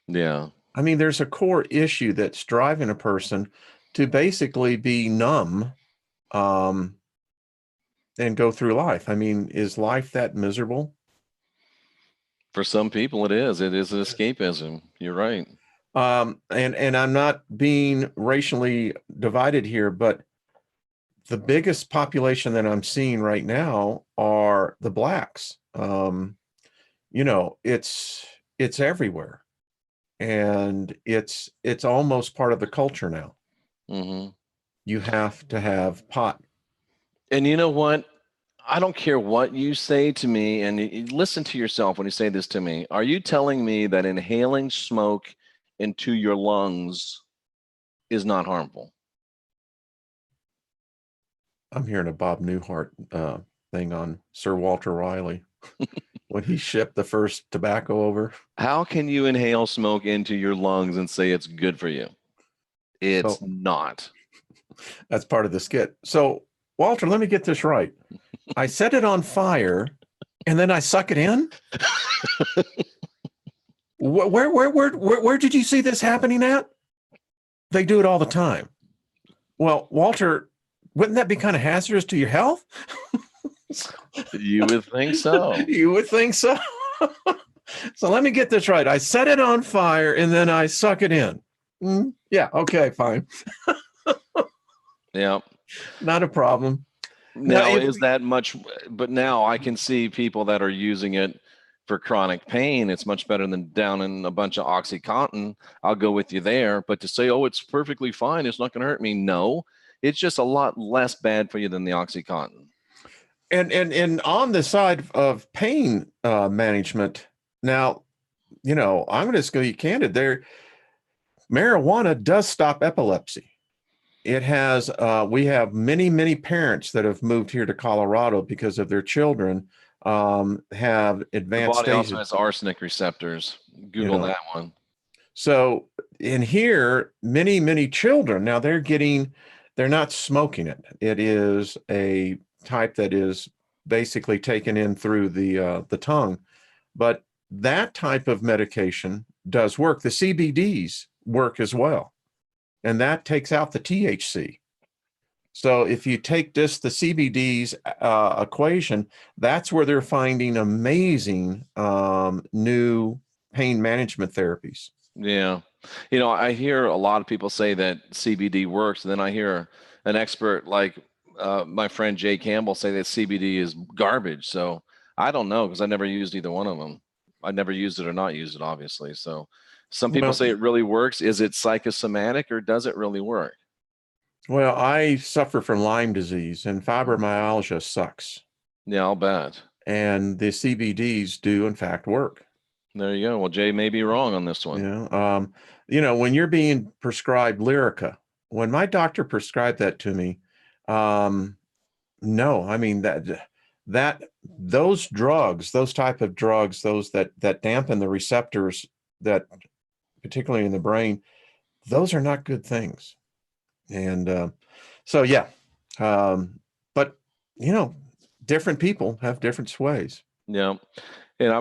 Yeah. I mean, there's a core issue that's driving a person to basically be numb and go through life. I mean, is life that miserable? For some people, it is. It is an escapism. You're right. And I'm not being racially divided here, but the biggest population that I'm seeing right now are the blacks. It's everywhere, and it's almost part of the culture now. Mm-hmm. You have to have pot. And you know what? I don't care what you say to me, and you listen to yourself when you say this to me. Are you telling me that inhaling smoke into your lungs is not harmful? I'm hearing a Bob Newhart thing on Sir Walter Riley when he shipped the first tobacco over. How can you inhale smoke into your lungs and say it's good for you? It's not. That's part of the skit. So, Walter, let me get this right. I set it on fire and then I suck it in. Where did you see this happening at? They do it all the time. Well, Walter, wouldn't that be kind of hazardous to your health? You would think so. You would think so. So let me get this right. I set it on fire and then I suck it in. Yeah. Okay, fine. Yeah. Not a problem. Now, is that much? But now I can see people that are using it for chronic pain. It's much better than down in a bunch of OxyContin. I'll go with you there. But to say, oh, it's perfectly fine, it's not going to hurt me. No, it's just a lot less bad for you than the OxyContin. And on the side of pain management, now, you know, I'm just going to be candid there. Marijuana does stop epilepsy. It has, we have many parents that have moved here to Colorado because of their children have advanced The body stages. also has arsenic receptors. Google that one. So in here, many children, now they're not smoking it. It is a type that is basically taken in through the tongue. But that type of medication does work. The CBDs work as well. And that takes out the THC. So if you take the CBD's equation, that's where they're finding amazing new pain management therapies. Yeah. You know, I hear a lot of people say that CBD works, and then I hear an expert like my friend Jay Campbell say that CBD is garbage. So I don't know, because I never used either one of them. I never used it or not used it, obviously. So some people say it really works. Is it psychosomatic, or does it really work? Well, I suffer from Lyme disease, and fibromyalgia sucks. Yeah, I'll bet. And the CBDs do, in fact, work. There you go. Well, Jay may be wrong on this one. Yeah. You know, when you're being prescribed Lyrica, when my doctor prescribed that to me, no, I mean those drugs, those type of drugs, those that dampen the receptors, that particularly in the brain, those are not good things. And so, yeah. But you know, different people have different sways. Yeah. And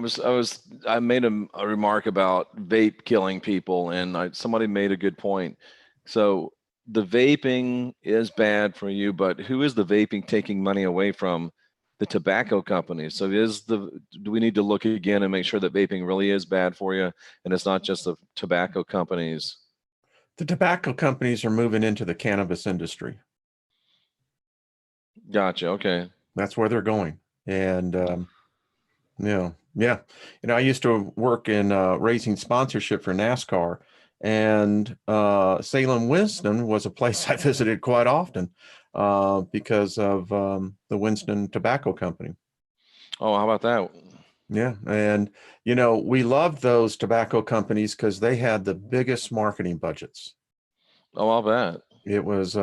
I made a remark about vape killing people, and somebody made a good point. So the vaping is bad for you, but who is the vaping taking money away from? The tobacco companies. So do we need to look again and make sure that vaping really is bad for you, and it's not just the tobacco companies? The tobacco companies are moving into the cannabis industry. Gotcha. Okay. That's where they're going. And yeah. You know, I used to work in raising sponsorship for NASCAR, and Salem, Winston was a place I visited quite often because of the Winston Tobacco Company. Oh, how about that? Yeah. And, you know, we loved those tobacco companies because they had the biggest marketing budgets. Oh, I'll bet. It was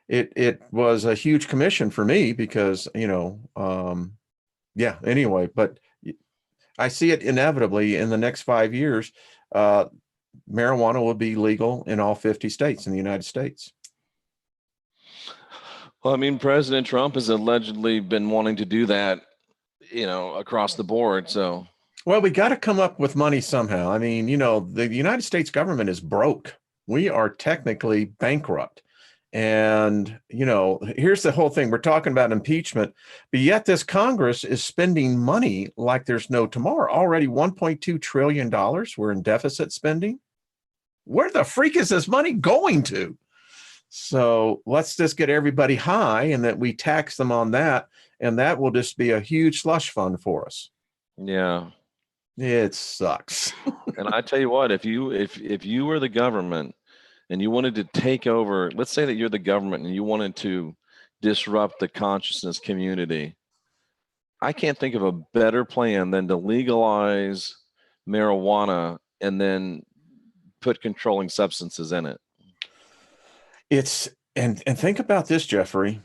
it was a huge commission for me because, you know, yeah, anyway, but I see it inevitably in the next 5 years, marijuana will be legal in all 50 states in the United States. Well, I mean, President Trump has allegedly been wanting to do that, you know, across the board. So, well, we got to come up with money somehow. I mean, you know, the United States government is broke. We are technically bankrupt. And, you know, here's the whole thing. We're talking about impeachment, but yet this Congress is spending money like there's no tomorrow. Already $1.2 trillion we're in deficit spending. Where the freak is this money going to? So let's just get everybody high, and that we tax them on that. And that will just be a huge slush fund for us. yeah. It sucks. And I tell you what, if you were the government and you wanted to take over, let's say that you're the government and you wanted to disrupt the consciousness community, I can't think of a better plan than to legalize marijuana and then put controlling substances in it. And think about this, Jeffrey.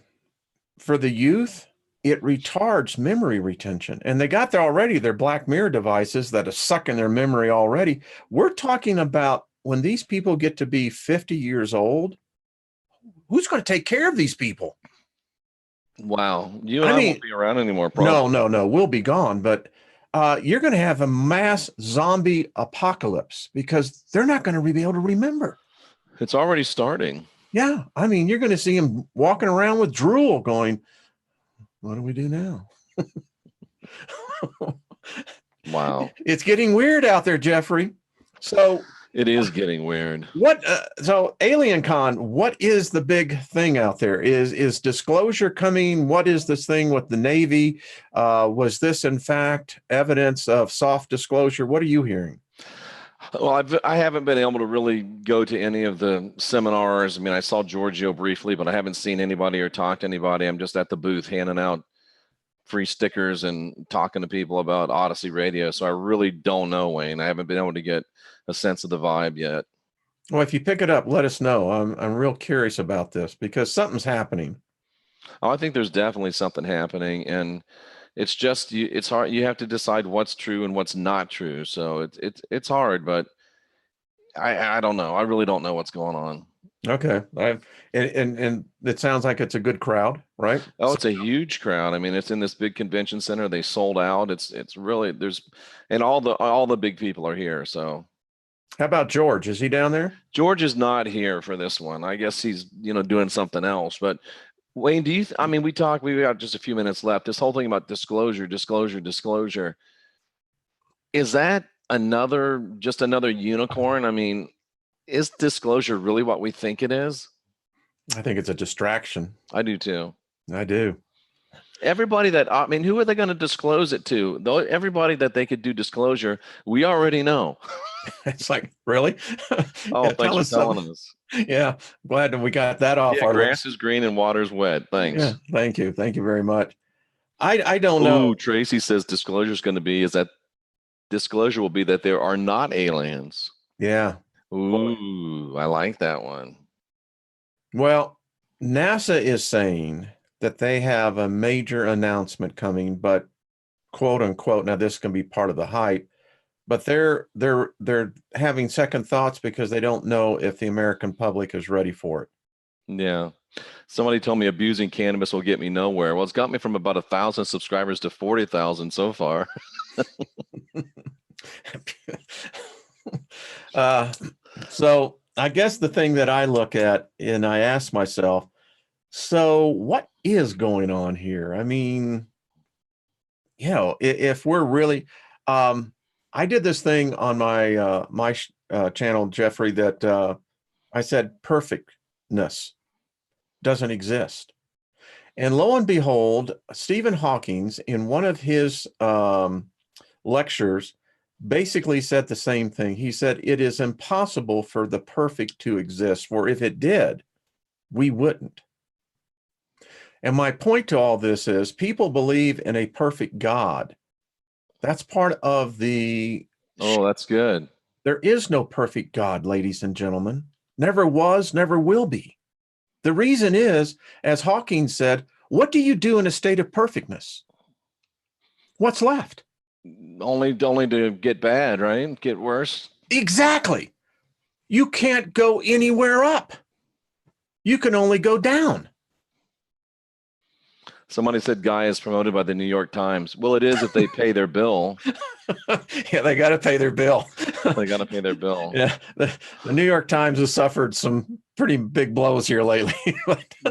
For the youth, it retards memory retention. And they got their Black Mirror devices that are sucking their memory already. We're talking about when these people get to be 50 years old, who's going to take care of these people? Wow. You and I I mean, won't be around anymore, no, probably. no, no, we'll be gone. But you're going to have a mass zombie apocalypse because they're not going to be able to remember. It's already starting. Yeah. I mean, you're going to see them walking around with drool going, what do we do now? Wow. It's getting weird out there, Jeffrey. So It is getting weird. what? So Alien Con, what is the big thing out there? Is disclosure coming? What is this thing with the Navy? Was this in fact evidence of soft disclosure? What are you hearing? Well, I haven't been able to really go to any of the seminars. I mean, I saw Giorgio briefly, but I haven't seen anybody or talked to anybody. I'm just at the booth handing out free stickers and talking to people about Odyssey Radio. So I really don't know, Wayne. I haven't been able to get a sense of the vibe yet. Well, if you pick it up, let us know. I'm real curious about this because something's happening. Oh, I think there's definitely something happening, and it's just it's hard. You have to decide what's true and what's not true. So it's hard, but I don't know. I really don't know what's going on. Okay, and it sounds like it's a good crowd, right? Oh, it's a huge crowd. I mean, it's in this big convention center. They sold out. It's really and all the big people are here. So How about George? Is he down there? George is not here for this one. I guess he's doing something else. But Wayne, I mean, we got just a few minutes left. This whole thing about disclosure, disclosure, disclosure. Is that just another unicorn? I mean, is disclosure really what we think it is? I think it's a distraction. I do too. I do. Everybody I mean, who are they going to disclose it to? Though everybody that they could do disclosure, we already know. It's like, really? Oh, Yeah, thanks for telling us. Yeah, glad that we got that off Yeah, our grass list. is green and water's wet. Thanks. Yeah, thank you. Thank you very much. I don't Ooh, know. Tracy says disclosure is going to be is that disclosure will be that there are not aliens. Yeah. Ooh, I like that one. Well, NASA is saying that they have a major announcement coming, but quote unquote, now this can be part of the hype, but they're having second thoughts because they don't know if the American public is ready for it. Yeah. Somebody told me abusing cannabis will get me nowhere. Well, it's got me from about 1,000 subscribers to 40,000 so far. So I guess the thing that I look at and I ask myself, so what is going on here? I mean, if we're really, I did this thing on my channel, Jeffrey, that I said perfectness doesn't exist. And lo and behold, Stephen Hawking, in one of his lectures, basically said the same thing. He said, it is impossible for the perfect to exist, for if it did, we wouldn't. And my point to all this is people believe in a perfect God. That's part of the... Oh, that's good. There is no perfect God, ladies and gentlemen. Never was, never will be. The reason is, as Hawking said, what do you do in a state of perfectness? What's left? Only to get bad, right? Get worse. Exactly. You can't go anywhere up. You can only go down. Somebody said Guy is promoted by the New York Times. Well, it is if they pay their bill. Yeah, they got to pay their bill. They got to pay their bill. Yeah, the New York Times has suffered some pretty big blows here lately.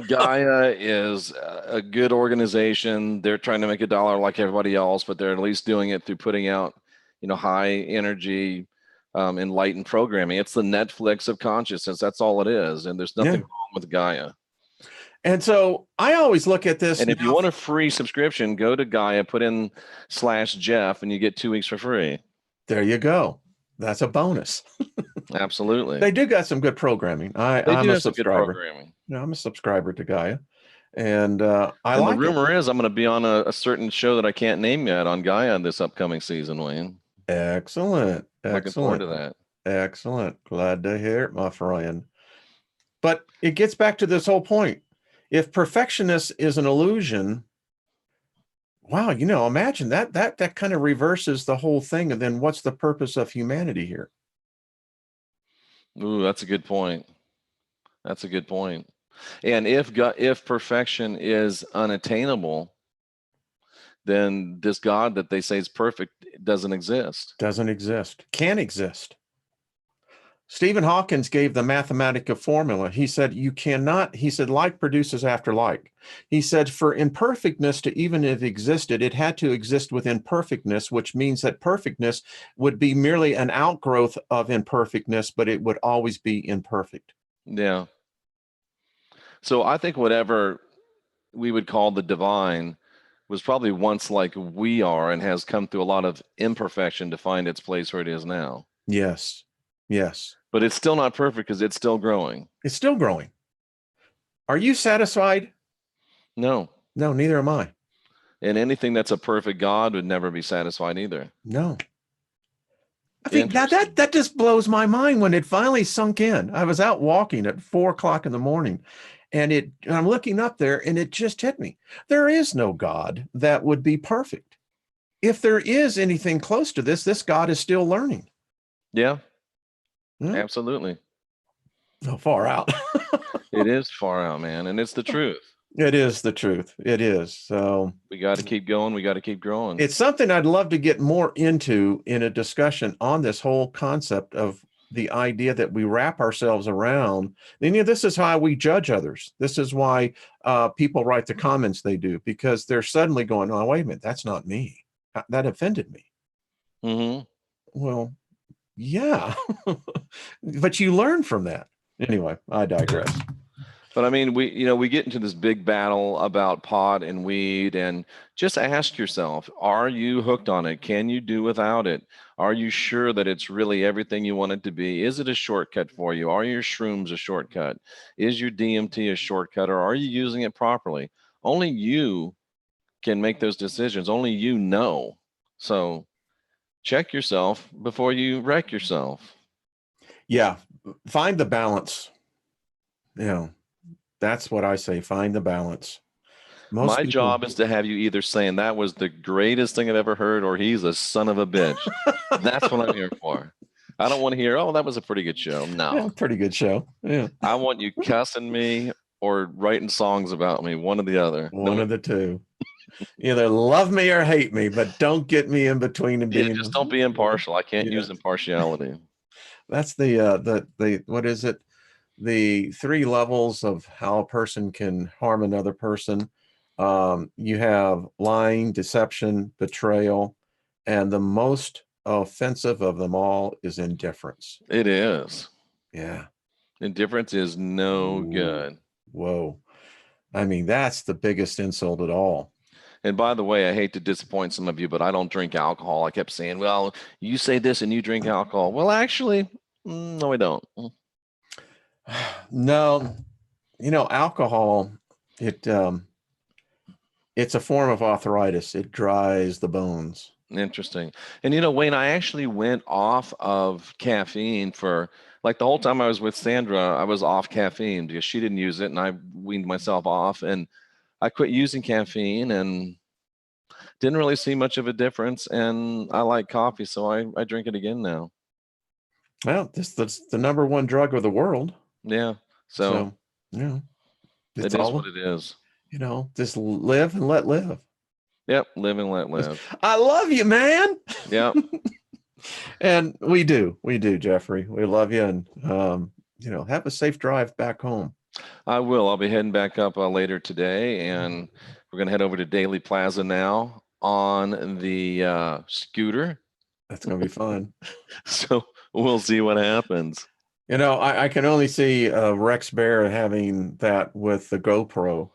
Gaia is a good organization. They're trying to make a dollar like everybody else, but they're at least doing it through putting out, high energy, enlightened programming. It's the Netflix of consciousness. That's all it is. And there's nothing wrong with Gaia. And so I always look at this. And if you want a free subscription, go to Gaia, put in /Jeff, and you get 2 weeks for free. There you go. That's a bonus. Absolutely. They do got some good programming. I'm a subscriber. I'm a subscriber to Gaia. And I like it. The rumor is I'm going to be on a certain show that I can't name yet on Gaia this upcoming season, Wayne. Excellent. Looking forward to that. Excellent. Glad to hear it, my friend. But it gets back to this whole point. If perfectionist is an illusion, wow, imagine that kind of reverses the whole thing. And then what's the purpose of humanity here? Ooh, that's a good point. That's a good point. And if perfection is unattainable, then this God that they say is perfect doesn't exist. Doesn't exist. Can't exist. Stephen Hawkins gave the mathematical formula. He said, you cannot, he said, like produces after like. He said, for imperfectness to even have existed, it had to exist with imperfectness, which means that perfectness would be merely an outgrowth of imperfectness, but it would always be imperfect. Yeah. So I think whatever we would call the divine was probably once like we are and has come through a lot of imperfection to find its place where it is now. Yes. Yes. But it's still not perfect because it's still growing. It's still growing. Are you satisfied? No. No, neither am I. And anything that's a perfect God would never be satisfied either. No. I think that just blows my mind when it finally sunk in. I was out walking at 4 o'clock in the morning, and I'm looking up there, and it just hit me. There is no God that would be perfect. If there is anything close to this God is still learning. Yeah. Absolutely. So far out. It is far out, man. And it's the truth. It is the truth. It is. So we got to keep going. We got to keep growing. It's something I'd love to get more into in a discussion on this whole concept of the idea that we wrap ourselves around. And this is how we judge others. This is why people write the comments they do, because they're suddenly going, oh, wait a minute, that's not me. That offended me. Mm-hmm. Well, yeah, but you learn from that. Anyway, I digress. But I mean, we get into this big battle about pot and weed, and just ask yourself, are you hooked on it? Can you do without it? Are you sure that it's really everything you want it to be? Is it a shortcut for you? Are your shrooms a shortcut? Is your DMT a shortcut, or are you using it properly? Only you can make those decisions. Only you know. So check yourself before you wreck yourself. Yeah. Find the balance. That's what I say. Find the balance. My job is to have you either saying that was the greatest thing I've ever heard, or he's a son of a bitch. That's what I'm here for. I don't want to hear, oh, that was a pretty good show. No. Yeah, pretty good show. Yeah. I want you cussing me or writing songs about me, one or the other. One of the two. Either love me or hate me, but don't get me in between and being. Just don't be impartial. I can't use impartiality. That's the what is it? The 3 levels of how a person can harm another person. You have lying, deception, betrayal, and the most offensive of them all is indifference. It is. Yeah. Indifference is no good. Whoa. I mean, that's the biggest insult at all. And by the way, I hate to disappoint some of you, but I don't drink alcohol. I kept saying, well, you say this and you drink alcohol. Well, actually, no, I don't. No, alcohol, it's a form of arthritis. It dries the bones. Interesting. And Wayne, I actually went off of caffeine for like the whole time I was with Sandra. I was off caffeine because she didn't use it, and I weaned myself off, and I quit using caffeine and didn't really see much of a difference. And I like coffee, so I drink it again now. Well, that's the number 1 drug of the world. Yeah. So yeah, it is what it is. Just live and let live. Yep. Live and let live. I love you, man. Yep. And we do, Jeffrey. We love you, and have a safe drive back home. I will. I'll be heading back up later today, and we're going to head over to Daily Plaza now on the scooter. That's going to be fun. So we'll see what happens. I can only see Rex Bear having that with the GoPro.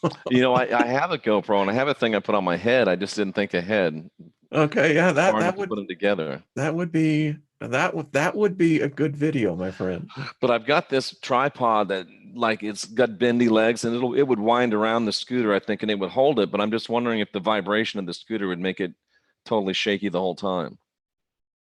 I have a GoPro, and I have a thing I put on my head. I just didn't think ahead. Okay, yeah, that would put them together. That would be a good video, my friend. But I've got this tripod that it's got bendy legs, and it would wind around the scooter, I think, and it would hold it. But I'm just wondering if the vibration of the scooter would make it totally shaky the whole time.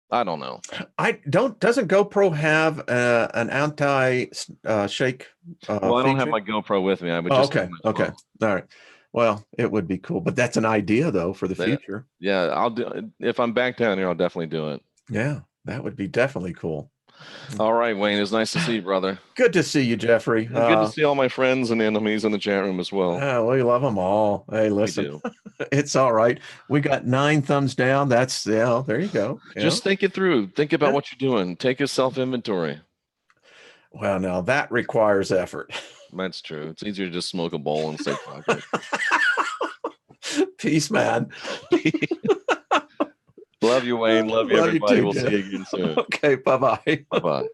I don't know. Doesn't GoPro have an anti-shake? Well, I don't have my GoPro with me. I would just okay. All right. Well, it would be cool, but that's an idea though for the future. Yeah, I'll do. If I'm back down here, I'll definitely do it. Yeah, that would be definitely cool. All right, Wayne. It's nice to see you, brother. Good to see you, Jeffrey. And good to see all my friends and enemies in the chat room as well. We love them all. Hey, We listen, do. it's all right. We got 9 thumbs down. That's, there you go. Just think it through. Think about what you're doing. Take a self-inventory. Well, now that requires effort. That's true. It's easier to just smoke a bowl and stay focused. Peace, man. Love you, Wayne. Love you, Love you everybody. too, We'll Jeff. see you again soon. Okay, bye-bye. Bye-bye.